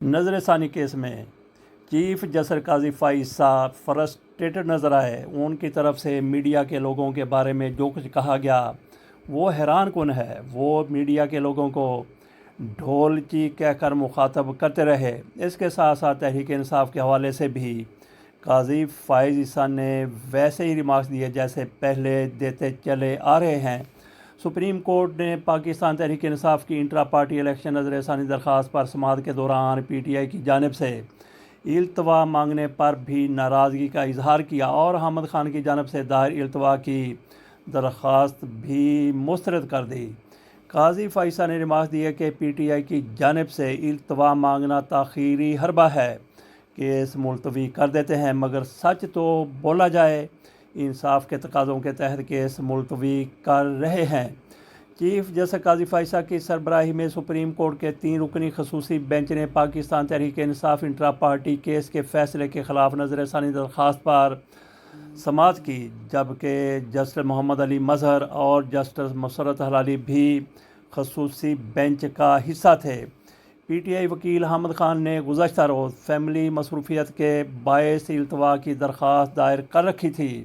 نظر ثانی کیس میں چیف جسٹس قاضی فائز صاحب فرسٹریٹڈ نظر آئے۔ ان کی طرف سے میڈیا کے لوگوں کے بارے میں جو کچھ کہا گیا وہ حیران کن ہے۔ وہ میڈیا کے لوگوں کو ڈھولچی کہہ کر مخاطب کرتے رہے۔ اس کے ساتھ ساتھ تحریک انصاف کے حوالے سے بھی قاضی فائز عیسیٰ نے ویسے ہی ریمارکس دیے جیسے پہلے دیتے چلے آ رہے ہیں۔ سپریم کورٹ نے پاکستان تحریک انصاف کی انٹرا پارٹی الیکشن نظر ثانی درخواست پر سماعت کے دوران پی ٹی آئی کی جانب سے التوا مانگنے پر بھی ناراضگی کا اظہار کیا اور احمد خان کی جانب سے دائر التوا کی درخواست بھی مسترد کر دی۔ قاضی فائز نے ریمارکس دیے کہ پی ٹی آئی کی جانب سے التوا مانگنا تاخیری حربہ ہے، کیس ملتوی کر دیتے ہیں، مگر سچ تو بولا جائے انصاف کے تقاضوں کے تحت کیس ملتوی کر رہے ہیں۔ چیف جسٹس قاضی فائز کی سربراہی میں سپریم کورٹ کے 3 رکنی خصوصی بینچ نے Pakistan Tehreek Insaf intra party case کے فیصلے کے خلاف نظر ثانی درخواست پر سماعت کی، جبکہ جسٹس محمد علی مظہر اور جسٹس مسرت ہلالی بھی خصوصی بینچ کا حصہ تھے۔ پی ٹی آئی وکیل احمد خان نے گزشتہ روز فیملی مصروفیت کے باعث التوا کی درخواست دائر کر رکھی تھی۔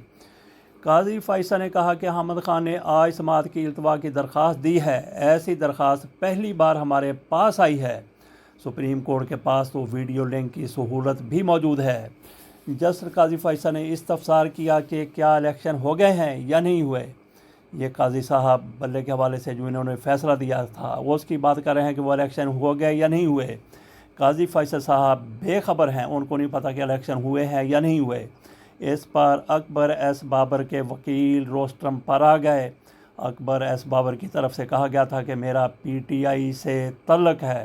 قاضی فائز نے کہا کہ احمد خان نے آج سماعت کی التوا کی درخواست دی ہے۔ ایسی درخواست پہلی بار ہمارے پاس آئی ہے۔ سپریم کورٹ کے پاس تو ویڈیو لنک کی سہولت بھی موجود ہے۔ جسٹس قاضی فائز نے استفسار کیا کہ کیا الیکشن ہو گئے ہیں یا نہیں ہوئے۔ یہ قاضی صاحب بلے کے حوالے سے جو انہوں نے فیصلہ دیا تھا وہ اس کی بات کر رہے ہیں کہ وہ الیکشن ہو گئے یا نہیں ہوئے۔ قاضی فائز صاحب بے خبر ہیں، ان کو نہیں پتہ کہ الیکشن ہوئے ہیں یا نہیں ہوئے۔ اس پر اکبر ایس بابر کے وکیل روسٹرم پر آ گئے۔ اکبر ایس بابر کی طرف سے کہا گیا تھا کہ میرا پی ٹی آئی سے تعلق ہے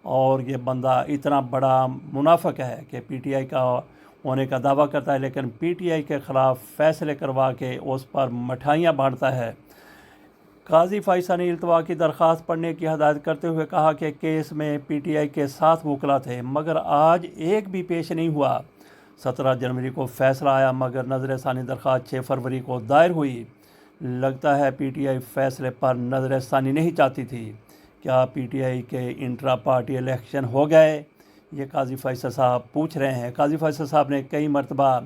اور یہ بندہ اتنا بڑا منافق ہے کہ پی ٹی آئی کا ہونے کا دعویٰ کرتا ہے لیکن پی ٹی آئی کے خلاف فیصلے کروا کے اس پر مٹھائیاں بانٹتا ہے۔ قاضی فائز نے التوا کی درخواست پڑھنے کی ہدایت کرتے ہوئے کہا کہ کیس میں پی ٹی آئی کے 7 وکلا تھے مگر آج ایک بھی پیش نہیں ہوا۔ 17 جنوری کو فیصلہ آیا مگر نظر ثانی درخواست 6 فروری کو دائر ہوئی۔ لگتا ہے پی ٹی آئی فیصلے پر نظر ثانی نہیں چاہتی تھی۔ کیا پی ٹی آئی کے انٹرا پارٹی الیکشن ہو گئے؟ یہ قاضی فائز صاحب پوچھ رہے ہیں۔ قاضی فائز صاحب نے کئی مرتبہ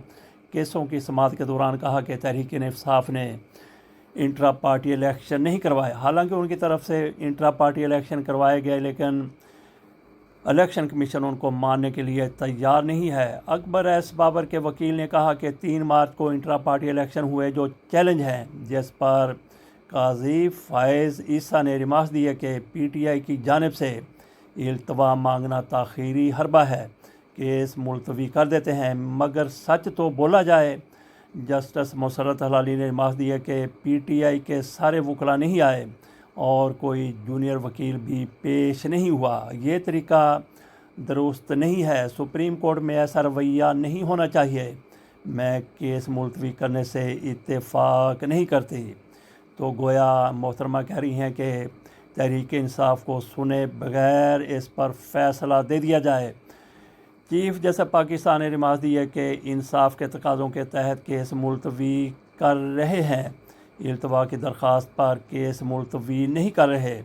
کیسوں کی سماعت کے دوران کہا کہ تحریک انصاف نے انٹرا پارٹی الیکشن نہیں کروائے، حالانکہ ان کی طرف سے انٹرا پارٹی الیکشن کروائے گئے لیکن الیکشن کمیشن ان کو ماننے کے لیے تیار نہیں ہے۔ اکبر ایس بابر کے وکیل نے کہا کہ 3 مارچ کو انٹرا پارٹی الیکشن ہوئے جو چیلنج ہیں، جس پر قاضی فائز عیسیٰ نے ریمارکس دیے کہ پی ٹی آئی کی جانب سے التوا مانگنا تاخیری حربہ ہے، کیس ملتوی کر دیتے ہیں، مگر سچ تو بولا جائے۔ جسٹس مسرت ہلالی نے ریمارکس دیا کہ پی ٹی آئی کے سارے وکلا نہیں آئے اور کوئی جونیئر وکیل بھی پیش نہیں ہوا۔ یہ طریقہ درست نہیں ہے، سپریم کورٹ میں ایسا رویہ نہیں ہونا چاہیے۔ میں کیس ملتوی کرنے سے اتفاق نہیں کرتی۔ تو گویا محترمہ کہہ رہی ہیں کہ تحریک انصاف کو سنے بغیر اس پر فیصلہ دے دیا جائے۔ چیف جسٹس پاکستان نے ریمارکس دی ہے کہ انصاف کے تقاضوں کے تحت کیس ملتوی کر رہے ہیں، التوا کی درخواست پر کیس ملتوی نہیں کر رہے۔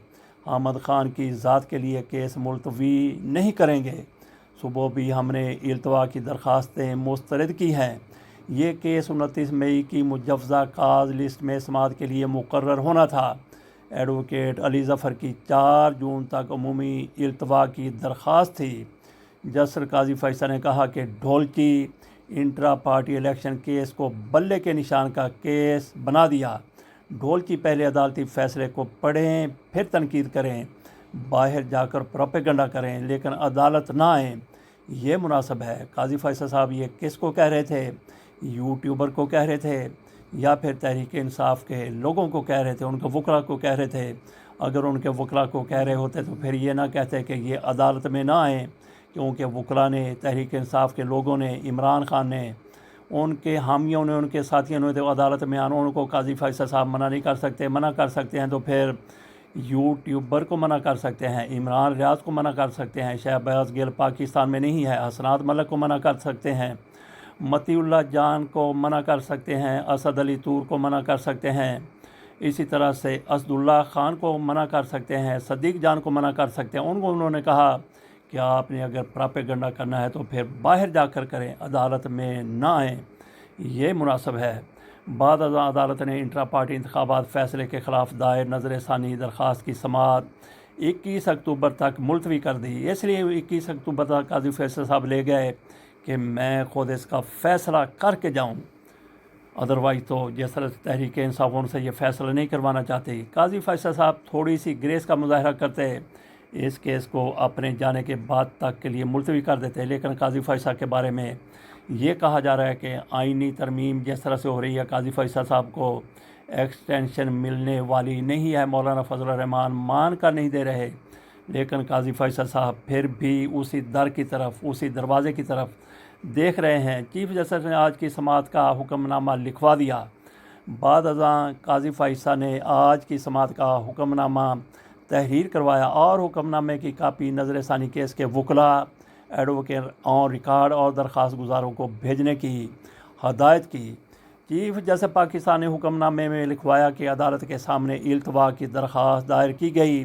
احمد خان کی ذات کے لیے کیس ملتوی نہیں کریں گے۔ صبح بھی ہم نے التوا کی درخواستیں مسترد کی ہیں۔ یہ کیس 29 مئی کی مجوزہ کاز لسٹ میں سماعت کے لیے مقرر ہونا تھا۔ ایڈوکیٹ علی ظفر کی 4 جون تک عمومی التوا کی درخواست تھی۔ جسٹس قاضی فائز نے کہا کہ ڈھولچی انٹرا پارٹی الیکشن کیس کو بلے کے نشان کا کیس بنا دیا۔ ڈھولچی پہلے عدالتی فیصلے کو پڑھیں پھر تنقید کریں، باہر جا کر پروپیگنڈا کریں لیکن عدالت نہ آئیں، یہ مناسب ہے؟ قاضی فائز صاحب یہ کس کو کہہ رہے تھے؟ یوٹیوبر کو کہہ رہے تھے یا پھر تحریک انصاف کے لوگوں کو کہہ رہے تھے، ان کے وکلا کو کہہ رہے تھے؟ اگر ان کے وکلا کو کہہ رہے ہوتے تو پھر یہ نہ کہتے کہ یہ عدالت میں نہ آئیں، کیونکہ وکلا نے، تحریک انصاف کے لوگوں نے، عمران خان نے، ان کے حامیوں نے، ان کے ساتھیوں نے تو عدالت میں آنا، ان کو قاضی فائز صاحب منع نہیں کر سکتے۔ منع کر سکتے ہیں تو پھر یوٹیوبر کو منع کر سکتے ہیں، عمران ریاض کو منع کر سکتے ہیں، شہباز گل پاکستان میں نہیں ہے، حسنات ملک کو منع کر سکتے ہیں، متی اللہ جان کو منع کر سکتے ہیں، اسد علی طور کو منع کر سکتے ہیں، اسی طرح سے اسد اللہ خان کو منع کر سکتے ہیں، صدیق جان کو منع کر سکتے ہیں۔ ان کو انہوں نے کہا کہ آپ نے اگر پراپیگنڈا کرنا ہے تو پھر باہر جا کر کریں، عدالت میں نہ آئیں، یہ مناسب ہے۔ بعد ازاں عدالت نے انٹرا پارٹی انتخابات فیصلے کے خلاف دائر نظر ثانی درخواست کی سماعت 21 اکتوبر تک ملتوی کر دی۔ اس لیے 21 اکتوبر تک قاضی فیصل صاحب لے گئے کہ میں خود اس کا فیصلہ کر کے جاؤں، ادروائز تو جس طرح تحریک انصاف ان سے یہ فیصلہ نہیں کروانا چاہتی۔ قاضی فیصل صاحب تھوڑی سی گریس کا مظاہرہ کرتے، اس کیس کو اپنے جانے کے بعد تک کے لیے ملتوی کر دیتے، لیکن قاضی فیصل کے بارے میں یہ کہا جا رہا ہے کہ آئینی ترمیم جس طرح سے ہو رہی ہے، قاضی فیصل صاحب کو ایکسٹینشن ملنے والی نہیں ہے۔ مولانا فضل الرحمان مان کر نہیں دے رہے، لیکن قاضی فیصل صاحب پھر بھی اسی در کی طرف، اسی دروازے کی طرف دیکھ رہے ہیں۔ چیف جسٹس نے آج کی سماعت کا حکم نامہ لکھوا دیا۔ بعد ازاں قاضی فیصل نے آج کی سماعت کا حکم نامہ تحریر کروایا اور حکم نامے کی کاپی نظر ثانی کیس کے وکلاء، ایڈوکیٹ آن ریکارڈ اور درخواست گزاروں کو بھیجنے کی ہدایت کی۔ چیف جسٹس پاکستان نے حکم نامے میں لکھوایا کہ عدالت کے سامنے التوا کی درخواست دائر کی گئی۔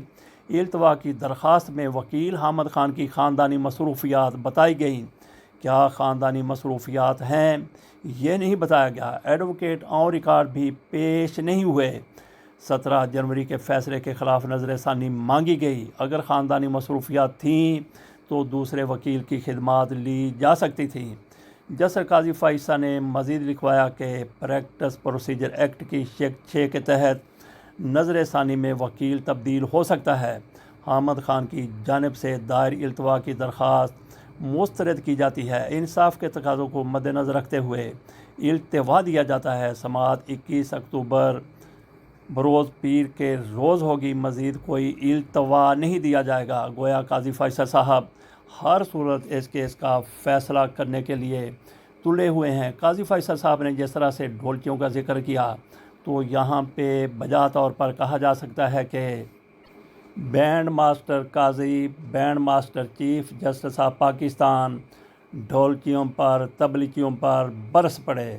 التوا کی درخواست میں وکیل حامد خان کی خاندانی مصروفیات بتائی گئیں۔ کیا خاندانی مصروفیات ہیں یہ نہیں بتایا گیا۔ ایڈوکیٹ آن ریکارڈ بھی پیش نہیں ہوئے۔ 17 جنوری کے فیصلے کے خلاف نظر ثانی مانگی گئی۔ اگر خاندانی مصروفیات تھیں تو دوسرے وکیل کی خدمات لی جا سکتی تھیں۔ جسٹس قاضی فیصل نے مزید لکھوایا کہ پریکٹس پروسیجر ایکٹ کی شیک 6 کے تحت نظر ثانی میں وکیل تبدیل ہو سکتا ہے۔ حامد خان کی جانب سے دائر التوا کی درخواست مسترد کی جاتی ہے۔ انصاف کے تقاضوں کو مد نظر رکھتے ہوئے التوا دیا جاتا ہے۔ سماعت 21 اکتوبر بروز پیر کے روز ہوگی۔ مزید کوئی التوا نہیں دیا جائے گا۔ گویا قاضی فیصل صاحب ہر صورت اس کیس کا فیصلہ کرنے کے لیے تلے ہوئے ہیں۔ قاضی فیصل صاحب نے جس طرح سے ڈھولکیوں کا ذکر کیا تو یہاں پہ بجا طور پر کہا جا سکتا ہے کہ band master Qazi, band master chief justice of Pakistan ڈھولکیوں پر، تبلچیوں پر برس پڑے۔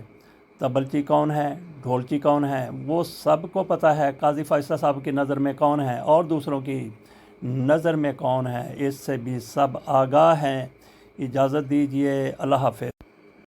تبلچی کون ہے، ڈھولچی کون ہے، وہ سب کو پتہ ہے قاضی فیصل صاحب کی نظر میں کون ہے اور دوسروں کی نظر میں کون ہے، اس سے بھی سب آگاہ ہیں۔ اجازت دیجیے، اللہ حافظ۔